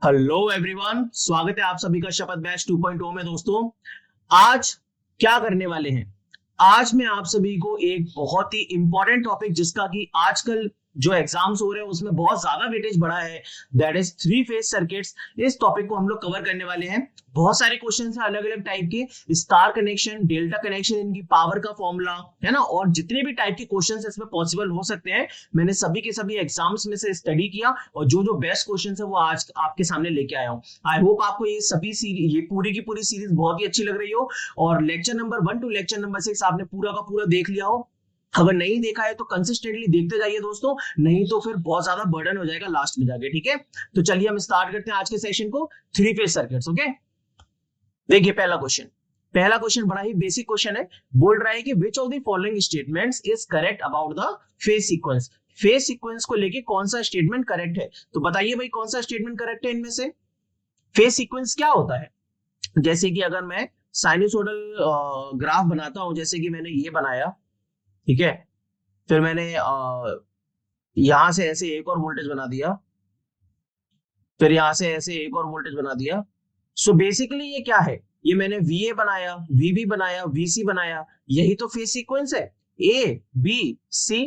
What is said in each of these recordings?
Hello everyone, स्वागत है आप सभी का शपथ बैच 2.0 में। दोस्तों, आज क्या करने वाले हैं? आज मैं आप सभी को एक बहुत ही इंपॉर्टेंट टॉपिक, जिसका कि आजकल जो एग्जाम्स हो रहे हैं उसमें बहुत ज्यादा वेटेज बढ़ा है, that is three phase circuits. इस टॉपिक को हम लोग कवर करने वाले हैं। बहुत सारे क्वेश्चन हैं अलग अलग टाइप के, स्टार कनेक्शन, डेल्टा कनेक्शन, इनकी पावर का फॉर्मूला है ना, और जितने भी टाइप के क्वेश्चन इसमें पॉसिबल हो सकते हैं, मैंने सभी के सभी एग्जाम्स में से स्टडी किया और जो जो बेस्ट क्वेश्चन है वो आज आपके सामने लेके आया हूँ। आई होप आपको ये सभी सीरीज, ये पूरी की पूरी सीरीज बहुत ही अच्छी लग रही हो और lecture number 1 to lecture number 6 आपने पूरा का पूरा देख लिया हो। अगर नहीं देखा है तो कंसिस्टेंटली देखते जाइए दोस्तों, नहीं तो फिर बहुत ज्यादा बर्डन हो जाएगा लास्ट में जाके। ठीक है, तो चलिए हम स्टार्ट करते हैं आज के सेशन को, थ्री फेज सर्किट्स। ओके, देखिए पहला क्वेश्चन बड़ा ही बेसिक क्वेश्चन है। बोल रहा है कि which of the following statements is correct about the phase sequence. Phase sequence को लेके कौन सा स्टेटमेंट करेक्ट है? तो बताइए भाई, कौन सा स्टेटमेंट करेक्ट है इनमें से? फेज सीक्वेंस क्या होता है? जैसे कि अगर मैं साइनसोइडल ग्राफ बनाता हूं, जैसे कि मैंने ये बनाया, ठीक है, फिर मैंने यहां से ऐसे एक और वोल्टेज बना दिया, फिर यहां से ऐसे एक और वोल्टेज बना दिया। सो बेसिकली ये क्या है? ये मैंने VA बनाया, VB बनाया, VC बनाया, यही तो फेज सीक्वेंस है, A B C।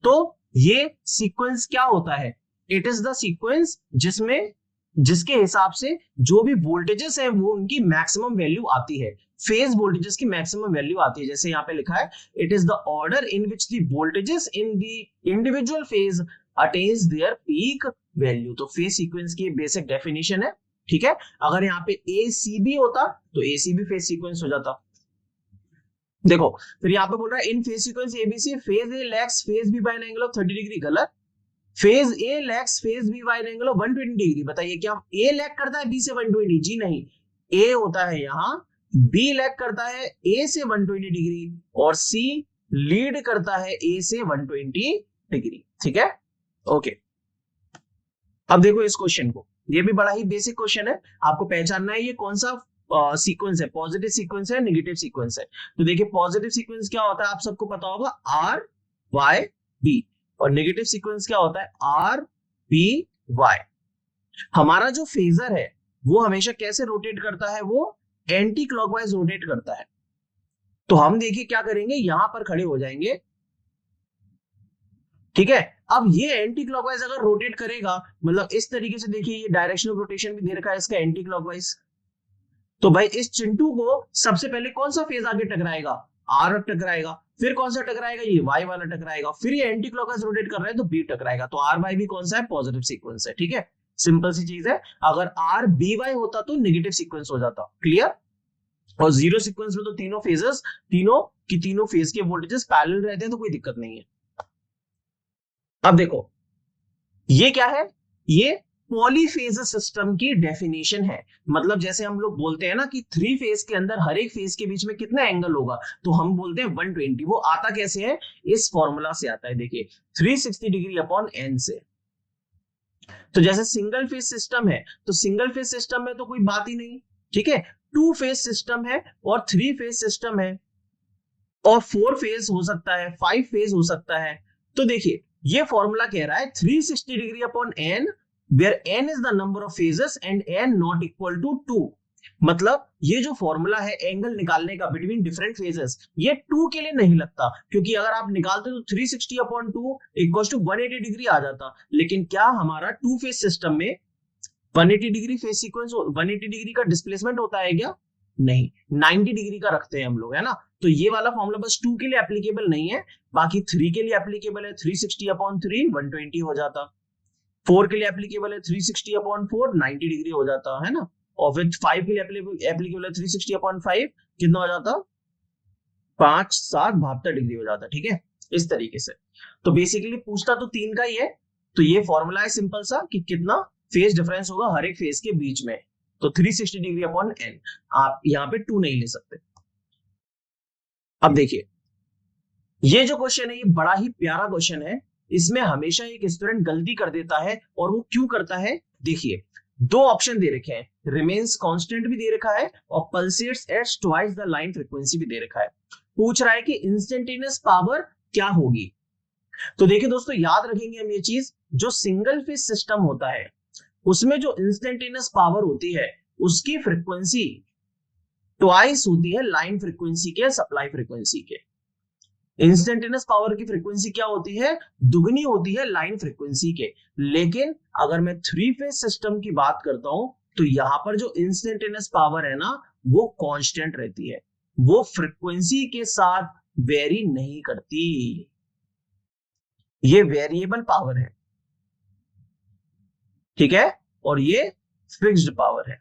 तो ये सीक्वेंस क्या होता है? इट इज द सीक्वेंस जिसमें, जिसके हिसाब से जो भी वोल्टेजेस है वो उनकी मैक्सिमम वैल्यू आती है, फेज वोल्टेजेस की मैक्सिमम वैल्यू आती है। जैसे यहाँ पे लिखा है, it is the order in which the voltages in the individual phase attains there peak value. तो फेज सीक्वेंस की बेसिक डेफिनेशन है। ठीक है, अगर यहाँ पे ACB होता तो ACB फेज सीक्वेंस हो जाता। देखो, फिर यहाँ पे बोल रहा है in phase sequence ABC, phase A lags phase B by an angle of 30 degree. गलत। Phase A lags phase B by an angle of 120 degree. बताइए, क्या A लैग करता है B से 120? जी नहीं, A होता है यहाँ, B लैग करता है A से 120 डिग्री और C लीड करता है A से 120 डिग्री। ठीक है, ओके। अब देखो इस क्वेश्चन को, ये भी बड़ा ही बेसिक क्वेश्चन है, आपको पहचानना है ये कौन सा सीक्वेंस है, पॉजिटिव सीक्वेंस है, नेगेटिव सीक्वेंस है। तो देखिए, पॉजिटिव सीक्वेंस क्या होता है आप सबको पता होगा, RYB, और नेगेटिव सीक्वेंस क्या होता है, RBY। हमारा जो फेजर है वो हमेशा कैसे रोटेट करता है? वो एंटी क्लॉकवाइज रोटेट करता है। तो हम देखिए क्या करेंगे, यहां पर खड़े हो जाएंगे, ठीक है। अब ये एंटी क्लॉकवाइज अगर रोटेट करेगा, मतलब इस तरीके से, देखिए ये डायरेक्शन ऑफ रोटेशन भी दे रखा है इसका, एंटी क्लॉकवाइज। तो भाई इस चिंटू को सबसे पहले कौन सा फेज आगे टकराएगा? R टकराएगा, फिर कौन सा टकराएगा? ये Y वाला टकराएगा, फिर ये एंटी क्लॉकवाइज रोटेट कर रहा है तो B टकराएगा। तो RYB कौन सा है? पॉजिटिव सीक्वेंस है। ठीक है, सिंपल सी चीज है। अगर RBY होता तो नेगेटिव सीक्वेंस हो जाता। क्लियर? और जीरो सीक्वेंस में तो तीनों फेजेस, तीनों फेज के वोल्टेजेस पैरेलल रहते हैं, तो कोई दिक्कत नहीं है। अब देखो ये क्या है, ये पॉलीफेज सिस्टम की डेफिनेशन है। मतलब जैसे हम लोग बोलते हैं ना कि थ्री फेज के अंदर हर एक फेज के बीच में कितना एंगल होगा, तो हम बोलते हैं 120। वो आता कैसे है? इस फॉर्मूला से आता है, देखिए 360 डिग्री अपॉन n से। तो जैसे सिंगल फेज सिस्टम है, तो सिंगल फेज सिस्टम में तो कोई बात ही नहीं, ठीक है। टू फेज सिस्टम है और थ्री फेज सिस्टम है और फोर फेज हो सकता है, फाइव फेज हो सकता है। तो देखिए ये फॉर्मूला कह रहा है 360 degree upon n, where n is the number of phases and n not equal to 2। मतलब ये जो फॉर्मूला है एंगल निकालने का बिटवीन डिफरेंट फेजेस, ये 2 के लिए नहीं लगता, क्योंकि अगर आप निकालते तो 360 अपॉन 2 इक्वल टू 180 डिग्री आ जाता। लेकिन क्या हमारा टू फेज सिस्टम में 180 डिग्री फेज सीक्वेंस, 180 डिग्री का डिस्प्लेसमेंट होता है क्या? नहीं, 90 डिग्री का रखते हैं हम लोग, है ना। तो ये वाला फॉर्मूला बस 2 के लिए एप्लीकेबल नहीं है, बाकी 3 के लिए एप्लीकेबल है। 360 अपॉन 3 120 हो जाता। 4 के लिए एप्लीकेबल है 360 अपॉन 4 90 डिग्री हो जाता है ना। और फिर 5 के लिए एप्लीकेबल है 360 अपॉन 5 कितना हो जाता? 5 7 72 डिग्री हो जाता। ठीक है, इस तरीके से। तो बेसिकली पूछता तो 3 का ही है। तो ये फॉर्मूला है सिंपल सा कि कितना फेज डिफरेंस होगा हर एक फेज के बीच में। तो 360 डिग्री अपॉन n, आप यहाँ पे 2 नहीं ले सकते। अब देखिए ये जो क्वेश्चन है ये बड़ा ही प्यारा क्वेश्चन है। इसमें हमेशा एक स्टूडेंट गलती कर देता है, और वो क्यों करता है? देखिए दो ऑप्शन दे रखे हैं, रिमेन्स कांस्टेंट भी दे रखा है और pulsates at twice the line frequency भी दे रखा है। पूछ रहा है कि इंस्टेंटेनियस पावर क्या होगी। तो देखिए दोस्तों, याद रखेंगे हम ये चीज, जो सिंगल फेज सिस्टम होता है उसमें जो इंस्टेंटेनियस पावर होती है उसकी फ्रीक्वेंसी ट्वाइस होती है लाइन फ्रीक्वेंसी के, सप्लाई फ्रीक्वेंसी के। इंस्टेंटेनियस पावर की फ्रीक्वेंसी क्या होती है, दुगनी होती है लाइन फ्रीक्वेंसी के। लेकिन अगर मैं थ्री फेज सिस्टम की बात करता हूं तो यहां पर जो इंस्टेंटेनियस पावर है ना वो कांस्टेंट रहती है, वो फ्रीक्वेंसी के साथ वेरी नहीं करती, ये वेरिएबल पावर है, ठीक है, और ये फिक्स्ड पावर है।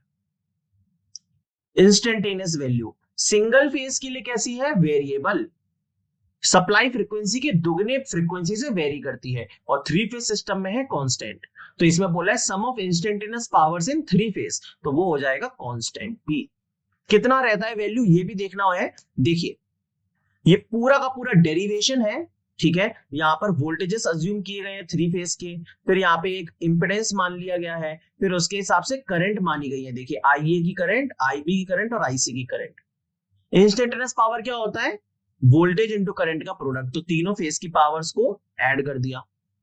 इंस्टेंटेनियस वैल्यू सिंगल फेज के लिए कैसी है, वेरिएबल, सप्लाई फ्रीक्वेंसी के दुगने फ्रीक्वेंसी से वेरी करती है, और थ्री फेज सिस्टम में है कांस्टेंट। तो इसमें बोला है sum of instantaneous powers in three phase, तो वो हो जाएगा कांस्टेंट पी। कितना रहता है वैल्यू ये भी देखना है। देखिए ये पूरा का पूरा डेरिवेशन है, ठीक है, यहाँ पर वोल्टेजेस अज्यूम किए गए हैं थ्री फेज के, फिर यहाँ पे एक इंपेडेंस मान लिया गया है, फिर उसके हिसाब से करंट मानी गई है। देखिए आईए की करंट, आईबी की करंट और आईसी की करंट। इंस्टेंटेनियस पावर क्या होता है, वोल्टेज इंटू करंट का प्रोडक्ट, तो तीनों फेज की पावर्स को ऐड कर दिया,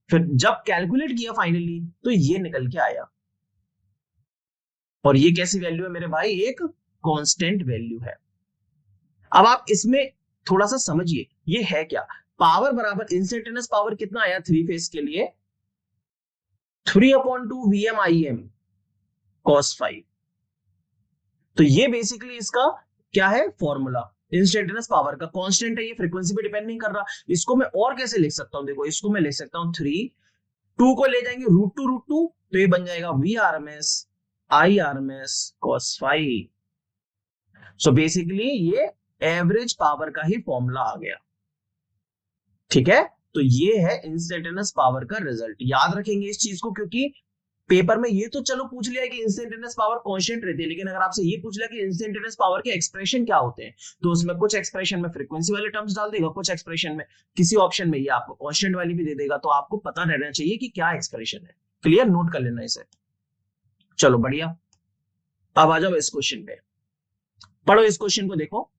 फिर जब कैलकुलेट किया फाइनली तो ये निकल के आया। और ये कैसी वैल्यू है मेरे भाई, एक कांस्टेंट वैल्यू है। अब आप इसमें थोड़ा सा समझिए ये है क्या, पावर बराबर इंस्टेंटेनियस पावर कितना आया थ्री फेज के लिए, 3/2 VMIM cos 5। तो ये बेसिकली इसका क्या है फॉर्मूला, इंस्टेंटेनियस पावर का, कांस्टेंट है, ये फ्रीक्वेंसी पे डिपेंड नहीं कर रहा। इसको मैं और कैसे लिख सकता हूं, देखो इसको मैं लिख सकता हूं 3, 2 को ले जाएंगे √2 तो ये बन जाएगा VRMS IRMS cos 5। So basically ये एवरेज पावर का ही फॉर्मूला आ गया, ठीक है। तो ये है इंस्टेंटेनियस पावर का रिजल्ट, याद रखेंगे इस चीज को, क्योंकि पेपर में ये तो चलो पूछ लिया कि इंस्टेंटेनियस पावर कांस्टेंट रहती है, लेकिन अगर आपसे ये पूछ लिया कि इंस्टेंटेनियस पावर के एक्सप्रेशन क्या होते हैं, तो उसमें कुछ एक्सप्रेशन में फ्रीक्वेंसी वाले टर्म्स डाल देगा, कुछ एक्सप्रेशन में किसी ऑप्शन में ये आपको कांस्टेंट वाली भी दे देगा, तो आपको पता रहना चाहिए कि क्या एक्सप्रेशन है। क्लियर, नोट कर लेना इसे। चलो बढ़िया, अब आ जाओ इस क्वेश्चन पे, पढ़ो इस क्वेश्चन को, देखो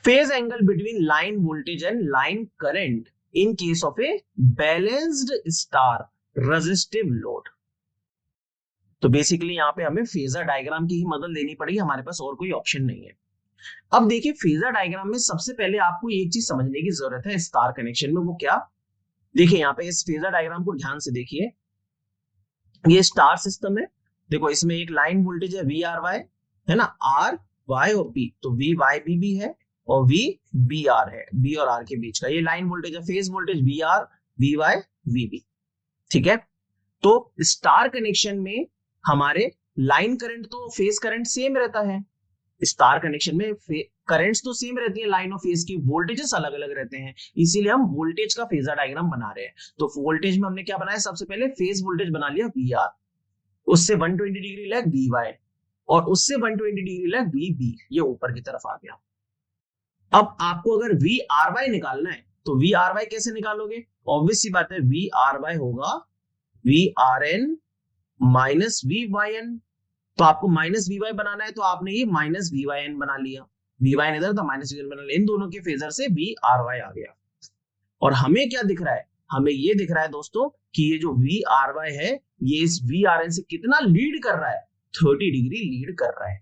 phase angle between line voltage and line current in case of a balanced star resistive load. तो बेसिकली यहाँ पे हमें फेजर डायग्राम की ही मदद लेनी पड़ेगी, हमारे पास और कोई ऑप्शन नहीं है। अब देखिए फेजर डायग्राम में सबसे पहले आपको एक चीज समझने की जरूरत है स्टार कनेक्शन में, वो क्या, देखिए यहाँ पे इस फेजर डायग्राम को ध्यान से देखिए, ये स्टार सिस्टम है, देखो इसमें एक लाइन वोल्टेज है VRY, है ना, R Y और B, तो VYB भी है और VBR है, B और R के बीच का ये लाइन वोल्टेज है, phase voltage VR VY VB, ठीक है। तो स्टार कनेक्शन में हमारे लाइन करंट तो फेज करंट सेम रहता है, स्टार कनेक्शन में करंट्स तो सेम रहती है, लाइन और फेज की वोल्टेजेस अलग अलग रहते हैं, इसीलिए हम वोल्टेज का फेजर डायग्राम बना रहे हैं। तो वोल्टेज में हमने क्या बनाया, सबसे पहले फेज वोल्टेज बना लिया VR, उससे 120 डिग्री लैग VY और उससे 120 डिग्री लैग VB, ये ऊपर की तरफ आ गया। अब आपको अगर VRY निकालना है तो VRY कैसे निकालोगे, ऑब्वियस सी बात है VRY होगा VRN माइनस VYN, तो आपको माइनस VY बनाना है तो आपने ये माइनस VYN बना लिया, VYN इधर था माइनस VYN बना लिया, इन दोनों के फेजर से VRY आ गया। और हमें क्या दिख रहा है, हमें ये दिख रहा है दोस्तों कि ये जो VRY है ये इस VRN से कितना लीड कर रहा है, 30 डिग्री लीड कर रहा है।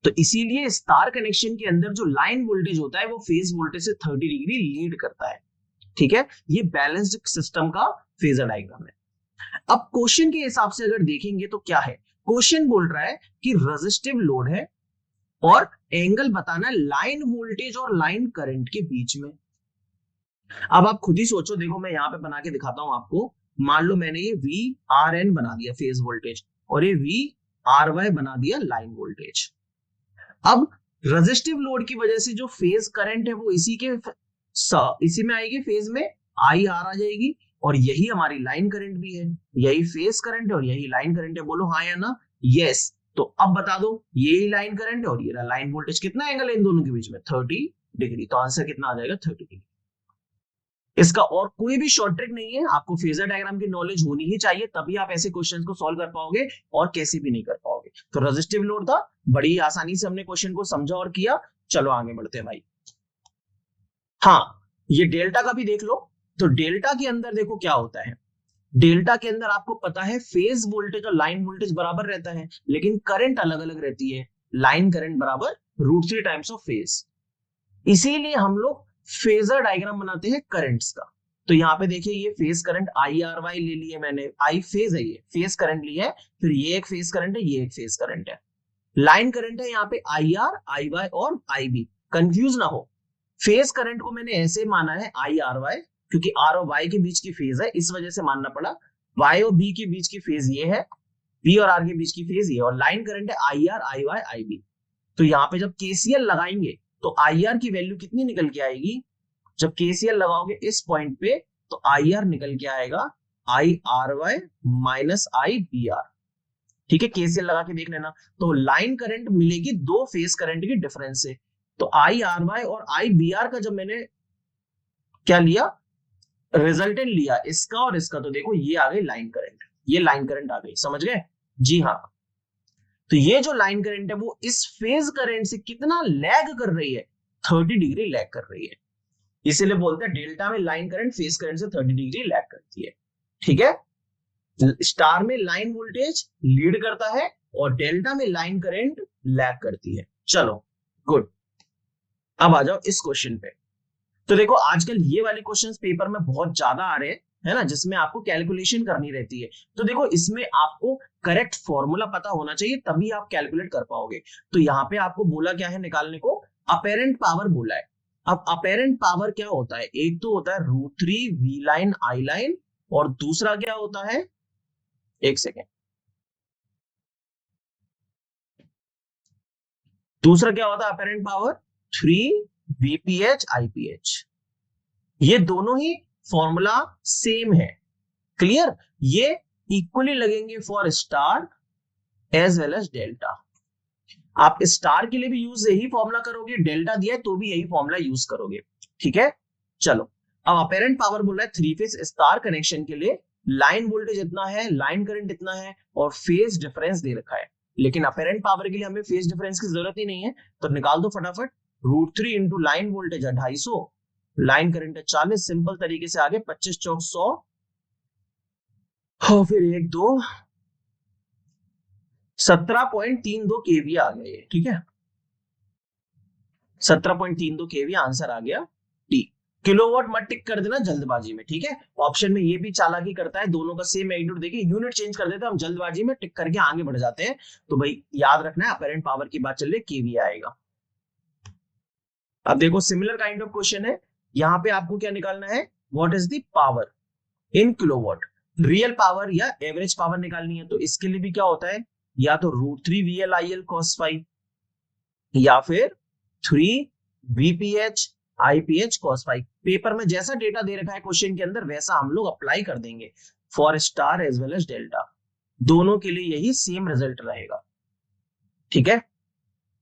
तो इसीलिए स्टार कनेक्शन के अंदर जो लाइन वोल्टेज होता है वो फेज वोल्टेज से 30 डिग्री लीड करता है, ठीक है। ये बैलेंस्ड सिस्टम का फेजर डायग्राम है। अब क्वेश्चन के हिसाब से अगर देखेंगे तो क्या है, क्वेश्चन बोल रहा है कि रेजिस्टिव लोड है और एंगल बताना है लाइन वोल्टेज और लाइन करंट के बीच में। अब आप खुद ही सोचो, देखो मैं यहां पे बना के दिखाता हूं आपको, मान लो मैंने ये VRN बना दिया फेज वोल्टेज और ये VRY बना दिया लाइन वोल्टेज। अब रेजिस्टिव लोड की वजह से जो फेज करंट है वो इसी में आएगी, फेज में IR आ जाएगी, और यही हमारी लाइन करंट भी है, यही फेज करंट है और यही लाइन करंट है, बोलो हाँ या ना, यस। तो अब बता दो यही लाइन करंट है और ये लाइन वोल्टेज, कितना एंगल है इन दोनों के बीच में, 30 डिग्री, तो आंसर कितना आ जाएगा, 30 डिग्री। इसका और कोई भी शॉर्ट ट्रिक नहीं है, आपको फेजर डायग्राम की नॉलेज होनी ही चाहिए, तभी आप ऐसे क्वेश्चंस को सॉल्व कर पाओगे और कैसे भी नहीं कर पाओगे। तो रेजिस्टिव लोड था, बड़ी आसानी से हमने क्वेश्चन को समझा और किया। चलो आगे बढ़ते हैं भाई। हाँ, ये डेल्टा का भी देख लो, तो डेल्टा के अंदर देखो क्या होता है, डेल्टा के अंदर आपको पता है फेज वोल्टेज और लाइन वोल्टेज बराबर रहता है, लेकिन करंट अलग अलग रहती है। लाइन करंट बराबर √3 टाइम्स ऑफ फेज। इसीलिए हम लोग फेजर डायग्राम बनाते हैं करंट्स का। तो यहाँ पे देखिए ये फेज करंट IRY ले लिए मैंने, आई फेज है, ये फेज करंट लिया है, फिर ये एक फेज करंट है, ये एक फेज करंट है। लाइन करंट है यहाँ पे IR, IY और IB, कंफ्यूज ना हो। फेज करंट को मैंने ऐसे माना है IRY, क्योंकि R और Y के बीच की फेज है, इस वजह से मानना पड़ा। Y और B के बीच की फेज ये है, B और R के बीच की फेज ये, और लाइन करंट है IR, IY, IB। तो यहाँ पे जब KCL लगाएंगे तो IR की वैल्यू कितनी निकल के आएगी, जब KCL लगाओगे इस पॉइंट पे तो IR निकल के आएगा IRY माइनस IBR। ठीक है, KCL लगा के देख लेना। तो लाइन करंट मिलेगी दो फेज करंट की डिफरेंस से। तो IRY और IBR का जब मैंने क्या लिया, रिजल्टेंट लिया इसका और इसका, तो देखो ये आ गई लाइन करंट, ये लाइन करंट आ गई, समझ गए? जी हाँ। तो ये जो लाइन करंट है वो इस फेज करंट से कितना लैग कर रही है, 30 डिग्री लैग कर रही है। इसीलिए बोलते हैं डेल्टा में लाइन करंट फेज करंट से 30 डिग्री लैग करती है। ठीक है, स्टार में लाइन वोल्टेज लीड करता है और डेल्टा में लाइन करंट लैग करती है। चलो गुड, अब आ जाओ इस क्वेश्चन पे। तो देखो आजकल ये वाले क्वेश्चंस पेपर में बहुत ज्यादा आ रहे हैं, है ना, जिसमें आपको कैलकुलेशन करनी रहती है। तो देखो इसमें आपको करेक्ट फॉर्मूला पता होना चाहिए, तभी आप कैलकुलेट कर पाओगे। तो यहाँ पे आपको बोला क्या है निकालने को, अपेरेंट पावर बोला है। अब अपेरेंट पावर क्या होता है, एक तो होता है √3 V लाइन I लाइन, और दूसरा क्या होता है, एक सेकेंड, दूसरा क्या होता है अपेरेंट पावर, 3 VPH IPH। ये दोनों ही फॉर्मूला सेम है, क्लियर? ये इक्वली लगेंगे for star as well as delta. आप स्टार के लिए भी यूज यही फॉर्मूला करोगे, डेल्टा दिया है तो भी यही फॉर्मूला यूज करोगे। ठीक है, चलो अब अपेरेंट पावर बोल रहा है 3 फेज स्टार कनेक्शन के लिए लाइन वोल्टेज इतना है, लाइन करंट इतना है, और फेज डिफरेंस दे रखा है। लेकिन अपेरेंट पावर के लिए हमें फेज डिफरेंस की जरूरत ही नहीं है, तो निकाल दो फटाफट। √3 इंटू लाइन वोल्टेज है 250, लाइन करंट है 40, सिंपल तरीके से आगे 25 चौक 100, और फिर 1 2 17.32 kV आ गया ये। ठीक है, 17.32 kV आंसर आ गया डी। किलोवाट मत टिक कर देना जल्दबाजी में, ठीक है? ऑप्शन में ये भी चालाकी करता है, दोनों का सेम मैग्नीट्यूड देखिए, यूनिट चेंज कर देते हैं हम जल्दबाजी में, टिक करके आगे बढ़ जाते हैं। तो भाई याद रखना है अपेरेंट पावर की बात चल रही है, केवी आएगा। अब देखो सिमिलर काइंड ऑफ क्वेश्चन है, यहाँ पे आपको क्या निकालना है, what is the power in kilowatt, real power या एवरेज पावर निकालनी है। तो इसके लिए भी क्या होता है, या तो √3 VL cos phi, या फिर 3 VPH IPH cos phi। Paper में जैसा डेटा दे रखा है क्वेश्चन के अंदर वैसा हम लोग अप्लाई कर देंगे for star as well as delta, दोनों के लिए यही सेम रिजल्ट रहेगा। ठीक है,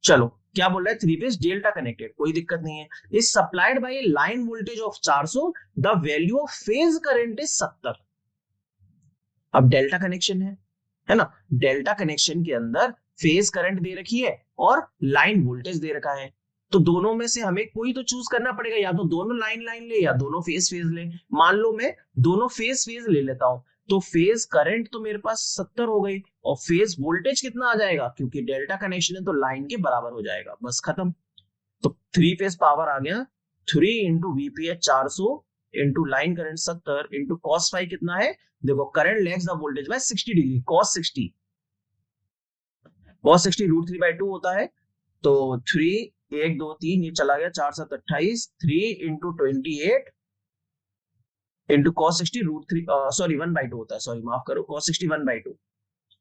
चलो क्या बोल रहा है, 3 फेज डेल्टा कनेक्टेड, कोई दिक्कत नहीं है। Is supplied by A line voltage of 400, the value of phase current is 70। अब डेल्टा कनेक्शन है ना, डेल्टा कनेक्शन के अंदर फेज करंट दे रखी है और लाइन वोल्टेज दे रखा है, तो दोनों में से हमें कोई तो चूज करना पड़ेगा, या तो दोनों लाइन लाइन ले या दोनों फेज फेज ले। मान लो मैं दोनों फेज फेज ले लेता हूं, तो फेज करंट तो मेरे पास 70 हो गई, और फेज वोल्टेज कितना आ जाएगा, क्योंकि डेल्टा कनेक्शन है तो लाइन के बराबर हो जाएगा, बस खत्म। तो 3 फेज पावर आ गया 3 into VPH 400 into line current 70 into cos phi कितना है, देखो current lags the voltage by 60 degree, cos 60 √3/2 होता है। तो 3 1 2 3 ये चला गया, 4 7 28, 3 इंटू 28 इंटू cos 60 √3 सॉरी 1/2 होता है, सॉरी माफ करो, cos 60 1/2,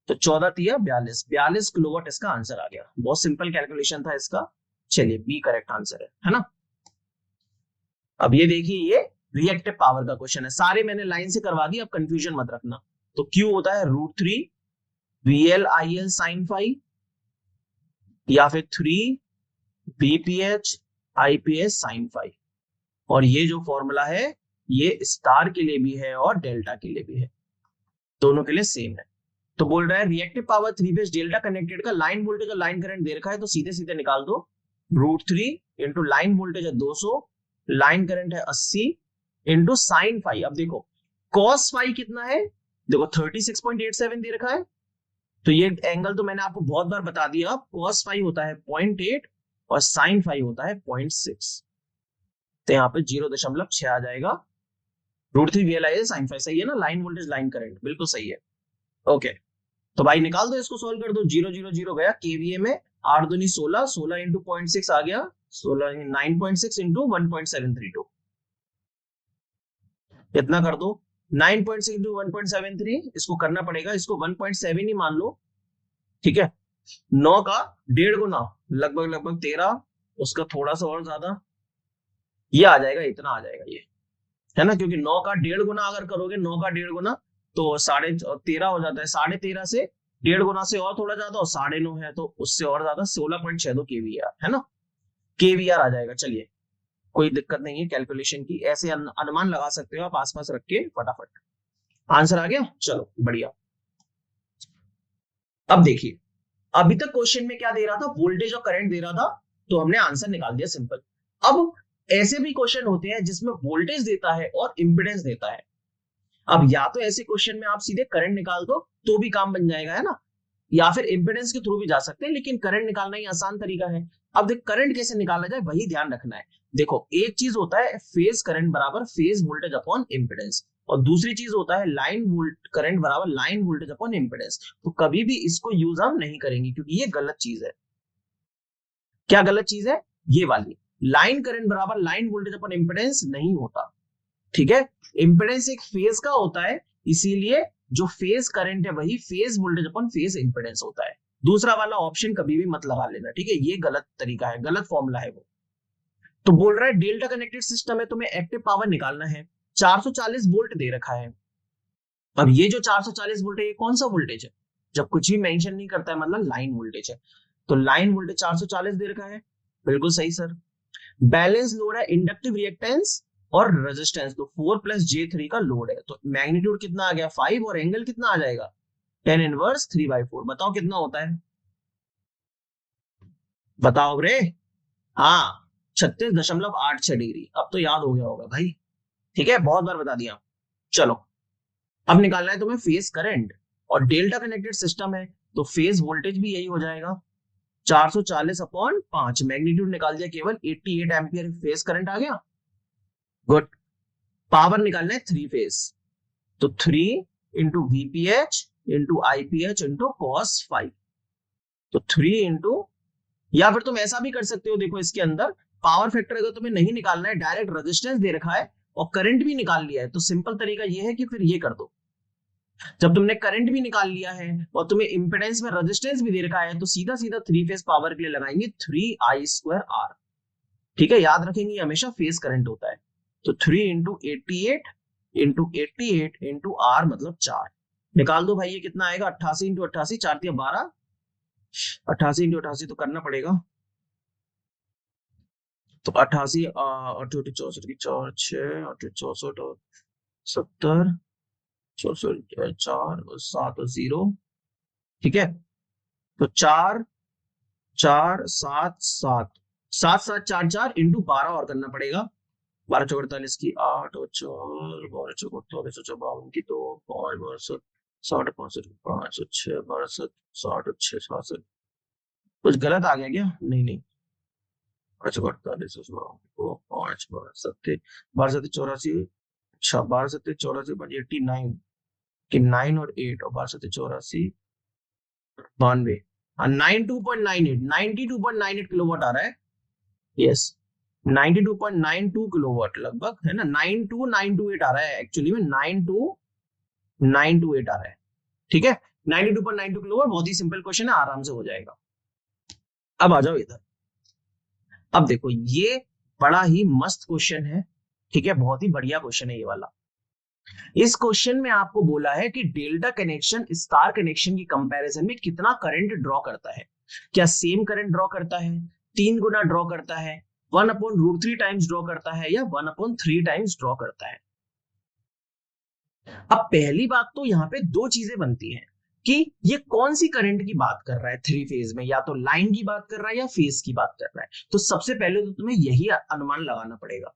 तो 14 3 42 किलोवाट इसका आंसर आ गया। बहुत सिंपल कैलकुलेशन था इसका, चलिए बी करेक्ट आंसर है ना। अब ये देखिए ये रिएक्टिव पावर का क्वेश्चन है, सारे मैंने लाइन से करवा दी, अब कंफ्यूजन मत रखना। तो क्यू होता है √3 VL sin phi, या फिर 3 VPH IPH sin phi, और ये जो फॉर्मूला है ये स्टार के लिए भी है और डेल्टा के लिए भी है, दोनों के लिए सेम है। तो बोल रहा है reactive power 3 phase delta connected का लाइन वोल्टेज और लाइन करंट दे रखा है, तो सीधे सीधे निकाल दो, √3 इंटू लाइन वोल्टेज है 200, लाइन करंट है 80 इंटू साइन फाई। अब देखो cos फाई कितना है, देखो 36.87 दे रखा है, तो ये एंगल तो मैंने आपको बहुत बार बता दिया, cos फाई होता है 0.8 और sin फाई होता है 0.6, तो यहाँ पे 0.6 आ जाएगा। √3 VLI sin फाई, सही है ना, लाइन वोल्टेज लाइन करंट, बिल्कुल सही है। ओके, तो भाई निकाल दो, इसको सोल्व कर दो। 0 0 0 गया केवीए में, 8 दूनी 16, 16 इंटू 0.6 आ गया 16, 9.6 इंटू 1.732, कितना कर दो 9.6 इंटू 1.73, इसको करना पड़ेगा, इसको 1.7 ही मान लो, ठीक है। 9 का 1.5 गुना लगभग लगभग 13, उसका थोड़ा सा और ज्यादा, ये आ जाएगा, इतना आ जाएगा ये, है ना, क्योंकि 9 का 1.5 गुना अगर करोगे, 9 का 1.5 गुना तो 13.5 हो जाता है, 13.5 से 1.5 गुना से और थोड़ा ज्यादा, और 9.5 है तो उससे और ज्यादा 16.62 केवीआर, है ना, केवीआर आ जाएगा। चलिए कोई दिक्कत नहीं है कैलकुलेशन की, ऐसे अनुमान लगा सकते हो आप आसपास रख के फटाफट। आंसर आ गया, चलो बढ़िया। अब देखिए, अभी तक क्वेश्चन में क्या दे रहा था, वोल्टेज और करंट दे रहा था, तो हमने आंसर निकाल दिया सिंपल। अब ऐसे भी क्वेश्चन होते हैं जिसमें वोल्टेज देता है और इंपेडेंस देता है। अब या तो ऐसे क्वेश्चन में आप सीधे करंट निकाल दो तो भी काम बन जाएगा, है ना, या फिर इंपेडेंस के थ्रू भी जा सकते हैं, लेकिन करंट निकालना ही आसान तरीका है। अब देख करंट कैसे निकाला जाए वही ध्यान रखना है। देखो एक चीज होता है फेज करंट बराबर फेज वोल्टेज अपॉन इंपेडेंस, और दूसरी चीज होता है लाइन वोल्ट करंट बराबर लाइन वोल्टेज अपॉन इंपेडेंस। तो कभी भी इसको यूज हम नहीं करेंगे क्योंकि ये गलत चीज है। क्या गलत चीज है? ये वाली लाइन करंट बराबर लाइन वोल्टेज अपॉन इंपेडेंस नहीं होता, ठीक है। इंपेडेंस एक फेज का होता है, इसीलिए जो फेज करंट है वही phase voltage upon phase impedance होता है। दूसरा वाला ऑप्शन कभी भी मत लगा लेना, ठीक है, ये गलत तरीका है, गलत फॉर्मूला है वो। तो बोल रहा है डेल्टा कनेक्टेड सिस्टम है, तुम्हें एक्टिव पावर निकालना है, 440 वोल्ट दे रखा है। अब ये जो 440 वोल्ट है ये कौन सा वोल्टेज है? जब कुछ भी मेंशन नहीं करता है मतलब लाइन वोल्टेज है, तो लाइन वोल्टेज 440 दे रखा है, बिल्कुल सही सर। बैलेंस लोड है, इंडक्टिव रिएक्टेंस और रेजिस्टेंस, तो 4 + j3 का लोड है, तो मैग्नीट्यूड कितना आ गया 5, और एंगल कितना आ जाएगा tan इनवर्स 3/4। बताओ कितना होता है, बताओ रे। हाँ 36.86 डिग्री, अब तो याद हो गया होगा भाई, ठीक है, बहुत बार बता दिया। चलो अब निकालना है तुम्हें फेज करंट, और डेल्टा कनेक्टेड सिस्टम है तो फेज वोल्टेज भी यही हो जाएगा 440/5, मैग्नीट्यूड निकाल दिया केवल 88 एम्पियर, फेज करंट आ गया, गुड। पावर निकालना है 3 फेज, तो 3 into VPH into IPH into cos 5, तो 3 इंटू, या फिर तुम ऐसा भी कर सकते हो, देखो इसके अंदर पावर फैक्टर अगर तुम्हें नहीं निकालना है, डायरेक्ट रेजिस्टेंस दे रखा है और करंट भी निकाल लिया है, तो सिंपल तरीका ये है कि फिर ये कर दो। जब तुमने करंट भी निकाल लिया है और तुम्हें इंपेडेंस में रेजिस्टेंस भी दे रखा है, तो सीधा सीधा 3 फेज पावर के लिए लगाएंगे 3I²R, ठीक है, याद रखेंगे हमेशा फेज करंट होता है। तो 3 इंटू 88 इंटू 88 इंटू R मतलब 4, निकाल दो भाई, ये कितना आएगा 88 इंटू 88, 4 × 12, 88 इंटू 88 तो करना पड़ेगा, तो 88 88 64 की 4 6 88 64 और 70 64 4 और 7 और 0, ठीक है, तो 4 4 7 7 7 7 4 4 इंटू 12 और करना पड़ेगा, 12 × 48 की 8 और 4 12 × 48 और 52 की 2 5 62 60 65 5 और 6 62 60 और 6 67, कुछ गलत आ गया क्या? नहीं नहीं, 5 × 48 5 12 7 12 7 84, अच्छा 12 7 84 89 कि 9 और 8 और 12 7 84 92, 92.98 किलोवाट आ रहा है, यस 92.92 किलोवाट लगभग, है ना, 92928 आ रहा है, एक्चुअली में 92928 आ रहा है, ठीक है, 92.92 किलोवाट। बहुत ही सिंपल क्वेश्चन है, आराम से हो जाएगा। अब आ जाओ इधर, अब देखो ये बड़ा ही मस्त क्वेश्चन है, ठीक है, बहुत ही बढ़िया क्वेश्चन है ये वाला। इस क्वेश्चन में आपको बोला है कि डेल्टा कनेक्शन स्टार कनेक्शन की कंपैरिजन में कितना करंट ड्रॉ करता है, क्या सेम करंट ड्रॉ करता है, 3 गुना ड्रॉ करता है, 1/√3 टाइम्स ड्रॉ करता है, या 1/3 टाइम्स ड्रॉ करता है। अब पहली बात तो यहाँ पे दो चीजें बनती हैं कि ये कौन सी करंट की बात कर रहा है 3 फेज में, या तो लाइन की बात कर रहा है या फेज की बात कर रहा है। तो सबसे पहले तो तुम्हें यही अनुमान लगाना पड़ेगा,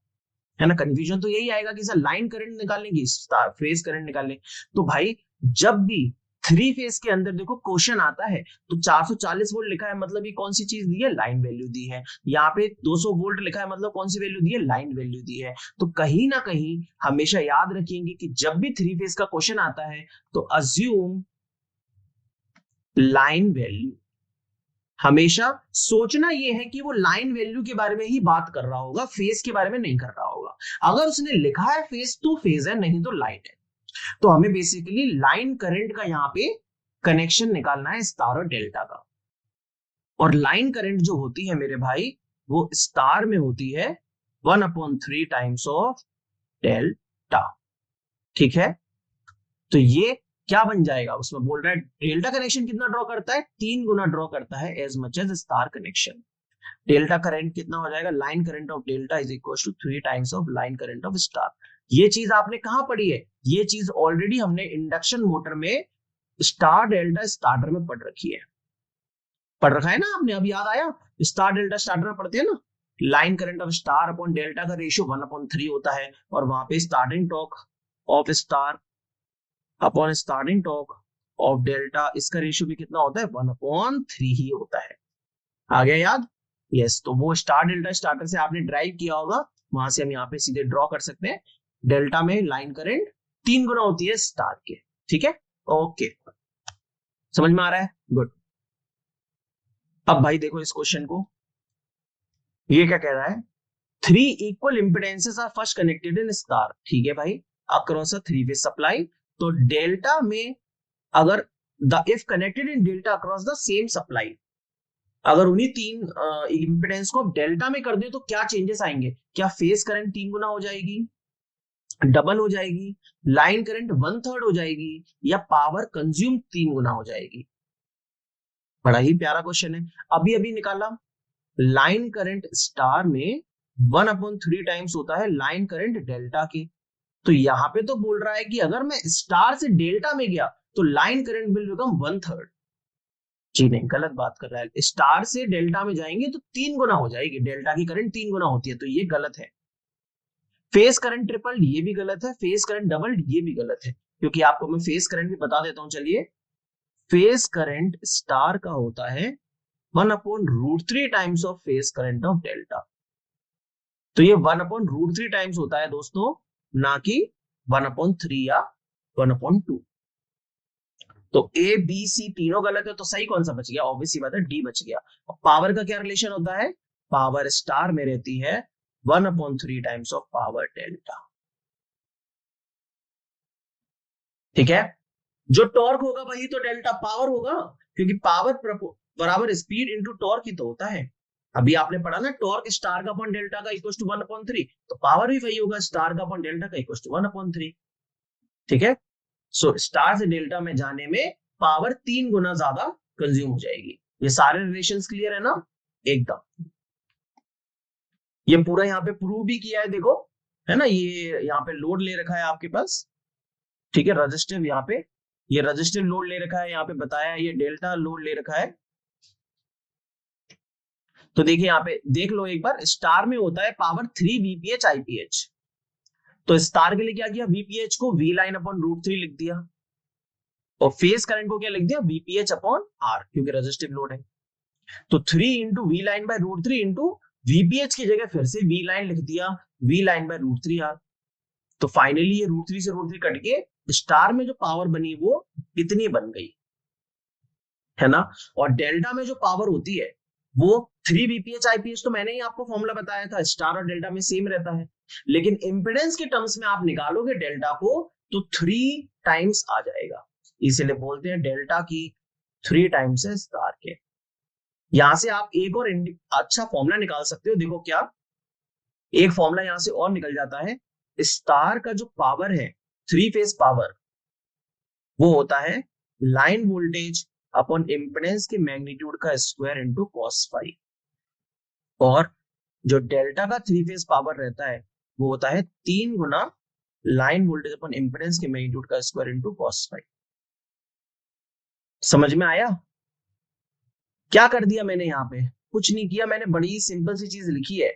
है ना, कंफ्यूजन तो यही आएगा कि सर लाइन करंट निकालने की फेज करंट निकालने, तो भाई जब भी थ्री फेज के अंदर देखो क्वेश्चन आता है तो 440 वोल्ट लिखा है, मतलब ये कौन सी चीज दी है, लाइन वैल्यू दी है। यहाँ पे 200 वोल्ट लिखा है, मतलब कौन सी वैल्यू दी है, लाइन वैल्यू दी है। तो कहीं ना कहीं हमेशा याद रखेंगे कि जब भी थ्री फेज का क्वेश्चन आता है तो अज्यूम लाइन वैल्यू। हमेशा सोचना यह है कि वो लाइन वैल्यू के बारे में ही बात कर रहा होगा, फेज के बारे में नहीं कर रहा होगा। अगर उसने लिखा है फेज तो फेज है, नहीं तो लाइन है। तो हमें बेसिकली लाइन करंट का यहाँ पे कनेक्शन निकालना है स्टार और डेल्टा का। और लाइन करंट जो होती है मेरे भाई वो स्टार में होती है 1/3 टाइम्स ऑफ डेल्टा। ठीक है, तो ये क्या बन जाएगा, उसमें बोल रहा है डेल्टा कनेक्शन कितना ड्रॉ करता है, 3 गुना ड्रॉ करता है as much as star connection. Delta current कितना हो जाएगा, line current of delta is equal to 3 times of line current of star. ये चीज आपने कहां पढ़ी है, ये चीज ऑलरेडी हमने इंडक्शन मोटर में स्टार डेल्टा स्टार्टर में पढ़ रखी है, पढ़ रखा है ना आपने, अब याद आया। स्टार डेल्टा स्टार्टर में पढ़ते हैं ना, line current of star upon delta का रेशियो 1/3 होता है, और वहां पे starting torque of star upon starting torque of delta, इसका रेशियो भी कितना होता है, 1/3 ही होता है। आ गया याद? यस, तो वो स्टार डेल्टा स्टार्टर से आपने ड्राइव किया होगा, वहां से हम यहाँ पे सीधे ड्रॉ कर सकते हैं। डेल्टा में लाइन करंट 3 गुना होती है स्टार के। ठीक है, ओके, समझ में आ रहा है, गुड। अब भाई देखो इस क्वेश्चन को, ये क्या कह रहा है, 3 equal impedances are first connected in star. ठीक है भाई, across a three phase supply. तो डेल्टा में अगर the if connected in delta across the same supply, अगर उन्हीं 3 इंपिडेंस को डेल्टा में कर दे तो क्या चेंजेस आएंगे, क्या फेज करंट 3 गुना हो जाएगी, डबल हो जाएगी, लाइन करंट 1/3 हो जाएगी, या पावर कंज्यूम 3 गुना हो जाएगी। बड़ा ही प्यारा क्वेश्चन है, अभी अभी निकाला। लाइन करंट स्टार में 1/3 टाइम्स होता है लाइन करंट डेल्टा के। तो यहां पे तो बोल रहा है कि अगर मैं स्टार से डेल्टा में गया तो लाइन करंट विल बिकम 1/3। जी नहीं, गलत बात कर रहा है। स्टार से डेल्टा में जाएंगे तो 3 गुना हो जाएगी, डेल्टा की करंट 3 गुना होती है, तो ये गलत है। फेस करंट ट्रिपल्ड, ये भी गलत है। फेस करंट डबल्ड, ये भी गलत है, क्योंकि आपको मैं फेस करंट भी बता देता हूं। चलिए, फेस करंट स्टार का होता है 1/√3 times of face current of delta. तो ये 1/√3 टाइम्स होता है दोस्तों, ना कि 1/3 या 1/2। तो ए बी सी तीनों गलत है, तो सही कौन सा बच गया, ऑब्वियसली बात है डी बच गया। और पावर का क्या रिलेशन होता है, पावर स्टार में रहती है 1/3 टाइम्स ऑफ पावर डेल्टा। ठीक है, जो टॉर्क होगा वही तो डेल्टा पावर होगा, क्योंकि पावर बराबर स्पीड इंटू टॉर्क ही तो होता है। अभी आपने पढ़ा ना, टॉर्क स्टार का अपॉन डेल्टा का इक्वल टू 1/3, तो पावर भी वही होगा, स्टार का अपॉन डेल्टा का इक्वल टू 1/3। ठीक है, सो स्टार से डेल्टा में जाने में पावर 3 गुना ज्यादा कंज्यूम हो जाएगी। ये सारे रिलेशंस क्लियर है ना, एकदम। ये पूरा यहाँ पे प्रूव भी किया है, देखो, है ना, ये यहाँ पे लोड ले रखा है आपके पास। ठीक है, रजिस्टिव, यहाँ पे ये रजिस्टिव लोड ले रखा है, यहाँ पे बताया ये डेल्टा लोड ले रखा है। तो देखिए यहाँ पे देख लो एक बार, स्टार में होता है पावर 3 वीपीएच आईपीएच। तो स्टार के लिए क्या किया, वीपीएच को वी लाइन अपॉन √3 लिख दिया, और फेस करंट को क्या लिख दिया, वीपीएच अपॉन आर, क्योंकि रजिस्टिव लोड है। तो 3 into V line by √3 into VPH की जगह फिर से वी लाइन लिख दिया, वी लाइन बाय √3 आर। तो फाइनली ये √3 से √3 कट के स्टार में जो पावर बनी वो इतनी बन गई, है ना। और डेल्टा में जो पावर होती है वो 3 वीपीएच आईपीएच, तो मैंने ही आपको फॉर्मूला बताया था, स्टार और डेल्टा में सेम रहता है, लेकिन इंपेडेंस के टर्म्स में आप निकालोगे डेल्टा को तो 3 टाइम्स आ जाएगा, इसीलिए बोलते हैं डेल्टा की 3 टाइम्स है स्टार के। यहां से आप एक और अच्छा फॉर्मूला निकाल सकते हो, देखो क्या, एक फॉर्मूला यहां से और निकल जाता है। स्टार का जो पावर है, 3 फेज पावर, वो होता है लाइन वोल्टेज अपॉन इम्पीडेंस के मैग्नीट्यूड का स्क्वायर इनटू cos फाई। और जो डेल्टा का 3 फेज पावर रहता है वो होता है 3 गुना लाइन वोल्टेज अपॉन इम्पीडेंस के मैग्नीट्यूड का स्क्वायर इनटू cos फाई। समझ में आया? क्या कर दिया मैंने यहाँ पे, कुछ नहीं किया, मैंने बड़ी सिंपल सी चीज लिखी है।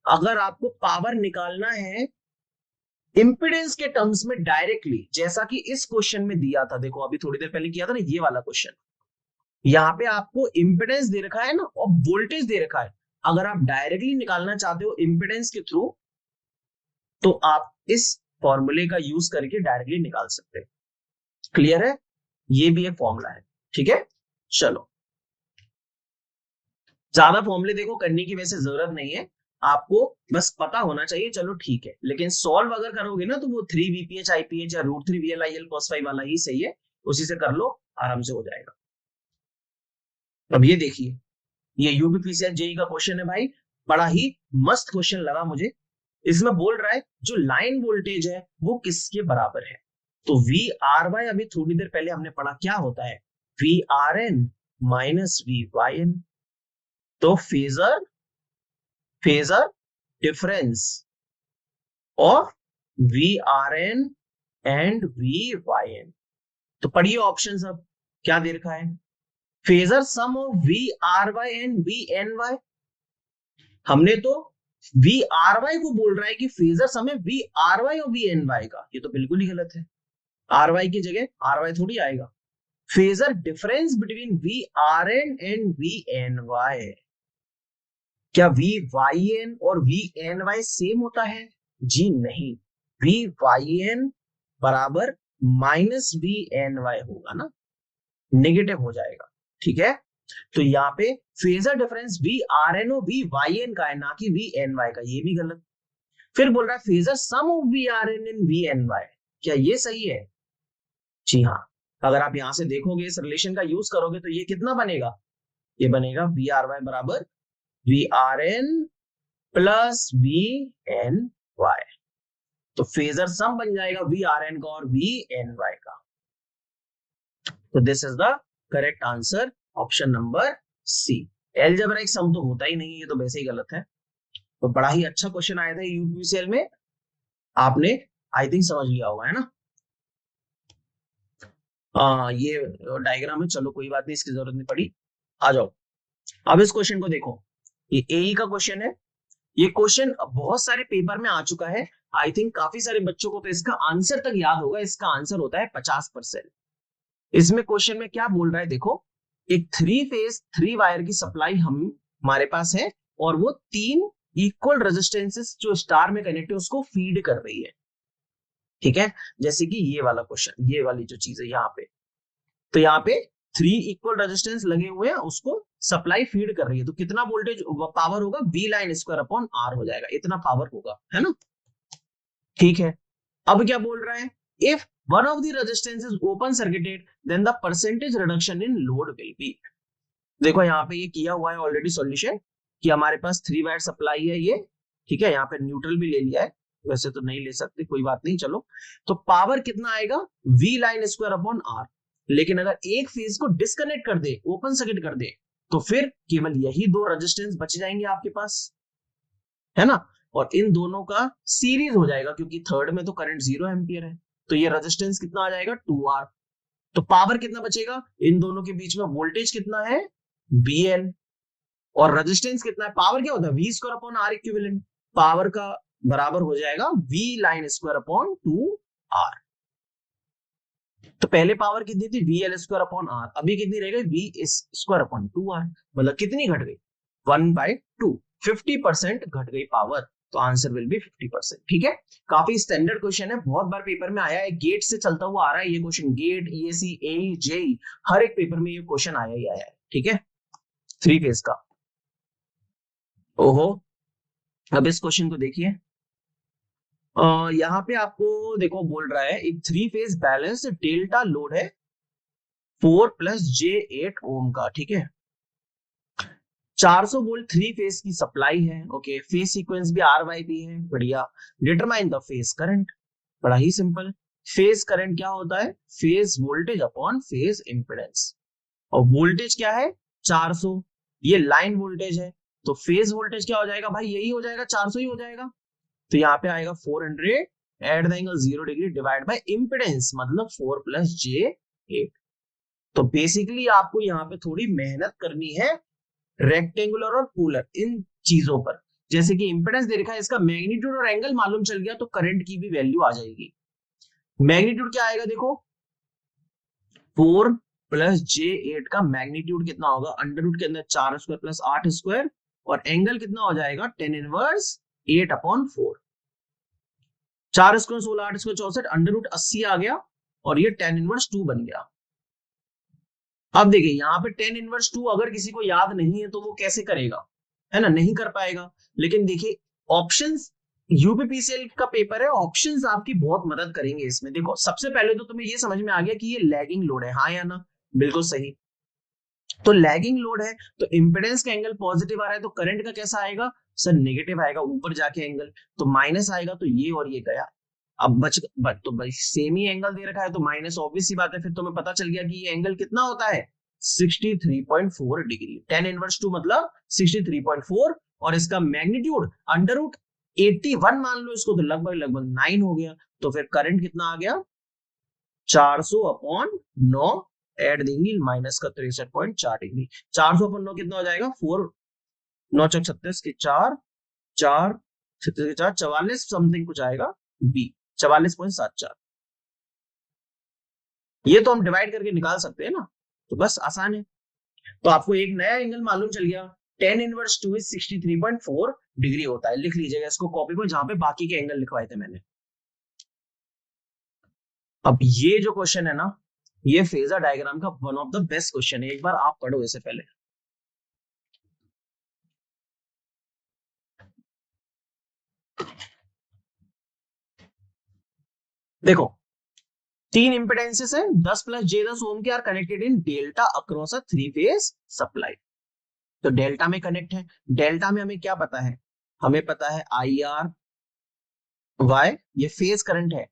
अगर आपको पावर निकालना है इंपिडेंस के टर्म्स में डायरेक्टली, जैसा कि इस क्वेश्चन में दिया था, देखो अभी थोड़ी देर पहले किया था ना ये वाला क्वेश्चन, यहाँ पे आपको इंपिडेंस दे रखा है ना और वोल्टेज दे रखा है। अगर आप डायरेक्टली निकालना चाहते हो इंपिडेंस के थ्रू, तो आप इस फॉर्मूले का यूज करके डायरेक्टली निकाल सकते हैं। क्लियर है? ये भी एक फॉर्मूला है, ठीक है। चलो, ज्यादा फॉर्मूले देखो करने की वैसे जरूरत नहीं है, आपको बस पता होना चाहिए, चलो ठीक है। लेकिन सॉल्व अगर करोगे ना तो वो 3 VPH IPH या √3 VLIL cos phi वाला ही सही है, उसी से कर लो, आराम से हो जाएगा। अब ये देखिए, ये यूपीपीसीएल जेई का क्वेश्चन है भाई, बड़ा ही मस्त क्वेश्चन लगा मुझे। इसमें बोल रहा है जो लाइन वोल्टेज है वो किसके बराबर है। तो वी आर वाई, अभी थोड़ी देर पहले हमने पढ़ा क्या होता है, V R N minus V Y N. तो फेजर फेजर डिफरेंस और V R N and V Y N. तो पढ़िए ऑप्शन, अब क्या दे रखा है, phasor sum of V R Y and V N Y. हमने तो वी आर वाई को बोल रहा है कि फेजर सम है वी आर वाई और वी एन वाई का, ये तो बिल्कुल ही गलत है। आर वाई की जगह आर वाई थोड़ी आएगा। Phasor difference between V R N and V N Y, क्या वी वाई एन और वी एन वाई सेम होता है? जी नहीं, वी वाई एन बराबर माइनस वी एन वाई होगा ना, नेगेटिव हो जाएगा, ठीक है। तो यहाँ पे phasor difference V R N और वी वाई एन का है, ना कि वी एन वाई का, ये भी गलत। फिर बोल रहा है phasor sum of V R N and V N Y, क्या ये सही है? जी हाँ, अगर आप यहां से देखोगे, इस रिलेशन का यूज करोगे तो ये कितना बनेगा, ये बनेगा वी आर वाई बराबर V R N plus V N Y. तो फेजर सम बन जाएगा वी आर एन का और वी एन वाई का। तो this is the correct answer, option number C. Algebraic sum तो होता ही नहीं, ये तो वैसे ही गलत है। तो बड़ा ही अच्छा क्वेश्चन आया था यूपीसीएल में, आपने आई थिंक समझ लिया होगा, है ना। ये डायग्राम है, चलो कोई बात नहीं, इसकी जरूरत नहीं पड़ी। आ जाओ, अब इस क्वेश्चन को देखो, ये एई का क्वेश्चन है। ये क्वेश्चन बहुत सारे पेपर में आ चुका है, आई थिंक काफी सारे बच्चों को तो इसका आंसर तक याद होगा। इसका आंसर होता है 50%। इसमें क्वेश्चन में क्या बोल रहा है देखो, एक 3 फेज 3 वायर की सप्लाई हमारे पास है और वो 3 इक्वल रेजिस्टेंसेस जो स्टार में कनेक्ट है उसको फीड कर रही है, ठीक है। जैसे कि ये वाला क्वेश्चन, ये वाली जो चीज है यहाँ पे, तो यहाँ पे 3 इक्वल रेजिस्टेंस लगे हुए हैं, उसको सप्लाई फीड कर रही है। तो कितना वोल्टेज पावर होगा, V line square upon R हो जाएगा, इतना पावर होगा, है ना, ठीक है। अब क्या बोल रहा है, if one of the resistance is open circuited then the percentage reduction in load will be. देखो यहाँ पे ये किया हुआ है ऑलरेडी सॉल्यूशन, कि हमारे पास 3 वायर सप्लाई है ये, ठीक है। यहाँ पे न्यूट्रल भी ले लिया है, वैसे तो नहीं ले सकते, कोई बात नहीं, चलो। तो पावर कितना आएगा, V line square upon R. लेकिन अगर एक फेज को डिस्कनेक्ट कर दे, ओपन सर्किट कर दे, तो फिर केवल यही 2 रेजिस्टेंस बच जाएंगे आपके पास, है ना। और इन दोनों का सीरीज हो जाएगा, क्योंकि थर्ड में तो करंट 0 एम्पियर है, तो ये रेजिस्टेंस कितना आ जाएगा, 2R। तो पावर कितना बचेगा, इन दोनों के बीच में वोल्टेज कितना है, VL, और रेजिस्टेंस कितना है, पावर क्या होता है, V square upon R equivalent, power का बराबर हो जाएगा we line square upon 2R। तो पहले पावर कितनी थी, VL स्क्वायर अपॉन आर, अभी कितनी रह गई, वी स्क्वायर अपॉन 2R। मतलब कितनी घट गई, 1/2, 50% घट गई पावर। तो आंसर विल बी 50%, ठीक है। काफी स्टैंडर्ड क्वेश्चन है, बहुत बार पेपर में आया है, गेट से चलता हुआ आ रहा है ये question, gate, EAC, AE, JEE, हर एक पेपर में ये क्वेश्चन आया ही आया है, ठीक है, 3 फेज का। ओहो, अब इस क्वेश्चन को देखिए, यहाँ पे आपको देखो बोल रहा है एक 3 फेज बैलेंस डेल्टा लोड है 4 + J8 ओम का, ठीक है। 400 वोल्ट 3 फेज की सप्लाई है, ओके। फेज सीक्वेंस भी RYB है, बढ़िया। डिटरमाइन द फेज करंट, बड़ा ही सिंपल। फेज करंट क्या होता है, phase voltage upon phase impedance, और वोल्टेज क्या है 400, ये लाइन वोल्टेज है, तो फेज वोल्टेज क्या हो जाएगा भाई, यही हो जाएगा, 400 ही हो जाएगा। तो यहाँ पे आएगा 400 at the angle 0 degree divide by impedance, मतलब 4 + J8। तो बेसिकली आपको यहाँ पे थोड़ी मेहनत करनी है रेक्टेंगुलर और पोलर इन चीजों पर, जैसे कि इंपेडेंस दे रखा है, इसका मैग्नीट्यूड और एंगल मालूम चल गया तो करंट की भी वैल्यू आ जाएगी। मैग्नीट्यूड क्या आएगा देखो, 4 प्लस J8 का मैग्नीट्यूड कितना होगा, अंडर रूट के अंदर 4 स्क्वायर प्लस 8 स्क्वायर, और एंगल कितना हो जाएगा, tan inverse 8/4। 4 square 16, 8 square 64, under root 80 आ गया, और ये tan इनवर्स 2 बन गया। अब देखिए यहाँ पे tan इनवर्स 2 अगर किसी को याद नहीं है तो वो कैसे करेगा, है ना, नहीं कर पाएगा। लेकिन देखिए ऑप्शंस, यूपीपीसीएल का पेपर है, ऑप्शंस आपकी बहुत मदद करेंगे इसमें। देखो सबसे पहले तो तुम्हें ये समझ में आ गया कि ये लैगिंग लोड है, हाँ या ना, बिल्कुल सही। तो लैगिंग लोड है तो इंपेडेंस का एंगल पॉजिटिव आ रहा है, तो करंट का कैसा आएगा सर, नेगेटिव आएगा ऊपर जाके एंगल, तो माइनस आएगा, तो ये और ये गया। अब तो भाई सेम ही एंगल दे रखा है तो माइनस, ऑब्वियस सी बात है, फिर तुम्हें पता चल गया कि ये एंगल कितना होता है 63.4 डिग्री। tan इनवर्स 2 मतलब 63.4, और इसका मैग्नीट्यूड अंडर रूट 81 मान लो इसको, तो लगभग लगभग 9 हो गया। तो फिर करंट कितना आ गया 400/9, ऐड देंगे माइनस का 63.4 डिग्री। 400/9 कितना हो जाएगा, 4 9 चौक 36 के 4 4 36 के 4 44 समथिंग कुछ आएगा, बी 44.74। ये तो हम डिवाइड करके निकाल सकते हैं ना, तो बस आसान है। तो आपको एक नया एंगल मालूम चल गया, tan इनवर्स 2 इज 63.4 डिग्री होता है। लिख लीजिएगा इसको कॉपी में जहां पे बाकी के एंगल लिखवाए थे मैंने। अब ये जो क्वेश्चन है ना, ये फेजर डायग्राम का one of the best question है, एक बार आप पढ़ो इसे पहले। देखो 3 इंपेडेंसेस है, 10 प्लस J10 ओम के are connected in delta across a 3 phase supply. तो डेल्टा में कनेक्ट है, डेल्टा में हमें क्या पता है, हमें पता है IR Y, ये फेज करंट है,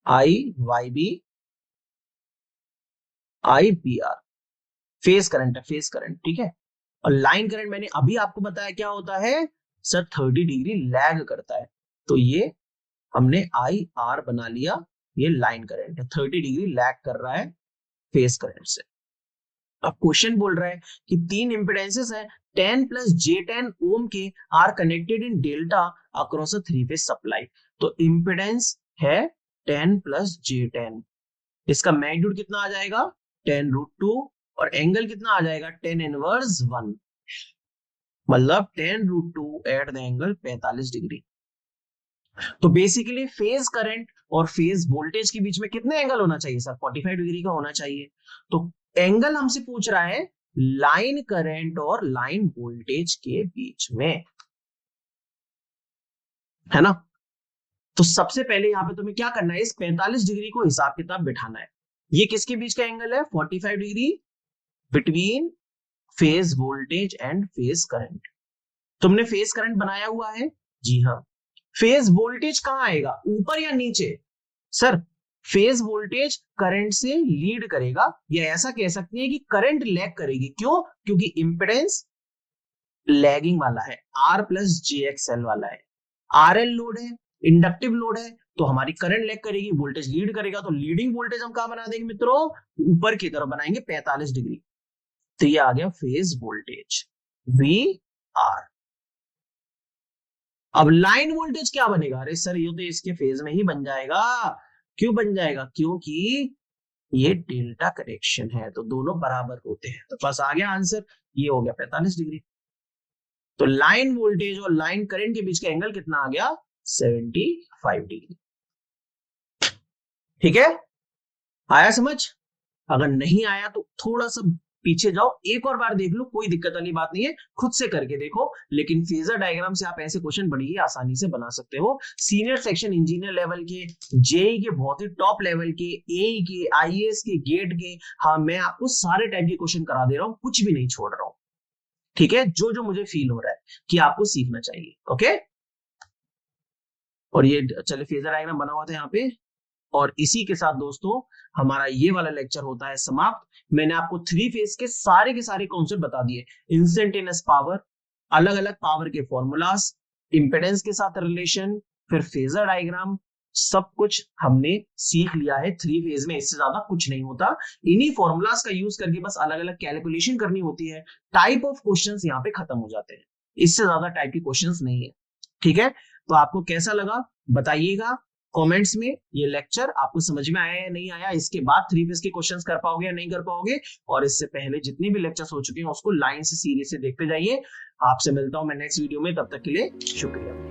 IYB IBR, फेज करंट है, फेज करंट, ठीक है। और लाइन करंट मैंने अभी आपको बताया क्या होता है सर, 30 डिग्री लैग करता है, तो ये हमने IR बना लिया, ये लाइन करंट है, 30 डिग्री लैग कर रहा है फेज करंट से। अब क्वेश्चन बोल रहा है कि 3 इंपेडेंसेस है, 10 प्लस J10 ओम के are connected in delta across a 3 phase supply. तो इंपेडेंस है 10 प्लस J10, इसका मैग्नीट्यूड कितना आ जाएगा 10√2, और एंगल कितना आ जाएगा tan इनवर्स 1, मतलब 10√2 एट द एंगल 45 डिग्री। तो बेसिकली फेज करंट और फेज वोल्टेज के बीच में कितने एंगल होना चाहिए सर, 45 डिग्री का होना चाहिए। तो एंगल हमसे पूछ रहा है लाइन करंट और लाइन वोल्टेज के बीच में, है ना। तो सबसे पहले यहां पे तुम्हें क्या करना है, इस 45 डिग्री को हिसाब किताब बिठाना है। ये किसके बीच का एंगल है, 45 degree between phase voltage and phase current. तुमने फेज करंट बनाया हुआ है, जी हाँ। फेज वोल्टेज कहां आएगा, ऊपर या नीचे सर, फेज वोल्टेज करंट से लीड करेगा, या ऐसा कह सकते हैं कि करंट लैग करेगी। क्यों, क्योंकि इंपेडेंस लैगिंग वाला है, R प्लस JXL वाला है, RL लोड है, इंडक्टिव लोड है, तो हमारी करंट लैग करेगी, वोल्टेज लीड करेगा। तो लीडिंग वोल्टेज हम कहां बना देंगे मित्रों, ऊपर की तरफ बनाएंगे 45 डिग्री। तो ये आ गया फेज वोल्टेज VR। अब लाइन वोल्टेज क्या बनेगा, अरे सर ये तो इसके फेज में ही बन जाएगा। क्यों बन जाएगा, क्योंकि ये डेल्टा कनेक्शन है, तो दोनों बराबर होते हैं। तो बस आ गया आंसर, ये हो गया 45 डिग्री। तो लाइन वोल्टेज और लाइन करंट के बीच का एंगल कितना आ गया 75 डिग्री, ठीक है। आया समझ, अगर नहीं आया तो थोड़ा सा पीछे जाओ, एक और बार देख लो, कोई दिक्कत वाली बात नहीं है, खुद से करके देखो। लेकिन फेजर डायग्राम से आप ऐसे क्वेश्चन बड़ी ही आसानी से बना सकते हो। सीनियर सेक्शन इंजीनियर लेवल के, जेई के बहुत ही टॉप लेवल के, एई के, आईएएस के, गेट के, हाँ मैं आपको सारे टाइप के क्वेश्चन करा दे रहा हूँ, कुछ भी नहीं छोड़ रहा हूँ, ठीक है। जो जो मुझे फील हो रहा है कि आपको सीखना चाहिए, ओके। और ये चले फेजर डायग्राम बना हुआ था यहाँ पे, और इसी के साथ दोस्तों हमारा ये वाला लेक्चर होता है समाप्त। मैंने आपको 3 फेज के सारे कॉन्सेप्ट बता दिए, इंस्टेंटेनियस पावर, अलग अलग पावर के फॉर्मूलाज, इंपेडेंस के साथ रिलेशन, फिर फेजर डायग्राम, सब कुछ हमने सीख लिया है 3 फेज में। इससे ज्यादा कुछ नहीं होता, इन्हीं फॉर्मूलाज का यूज करके बस अलग अलग कैलकुलेशन करनी होती है, टाइप ऑफ क्वेश्चंस यहाँ पे खत्म हो जाते हैं। इससे ज्यादा टाइप के क्वेश्चंस नहीं है। ठीक है, तो आपको कैसा लगा बताइएगा कमेंट्स में। ये लेक्चर आपको समझ में आया या नहीं आया, इसके बाद 3 फेज के क्वेश्चंस कर पाओगे या नहीं कर पाओगे, और इससे पहले जितने भी लेक्चर्स हो चुके हैं उसको लाइन से सीरीज से देखते जाइए। आपसे मिलता हूं मैं नेक्स्ट वीडियो में, तब तक के लिए शुक्रिया।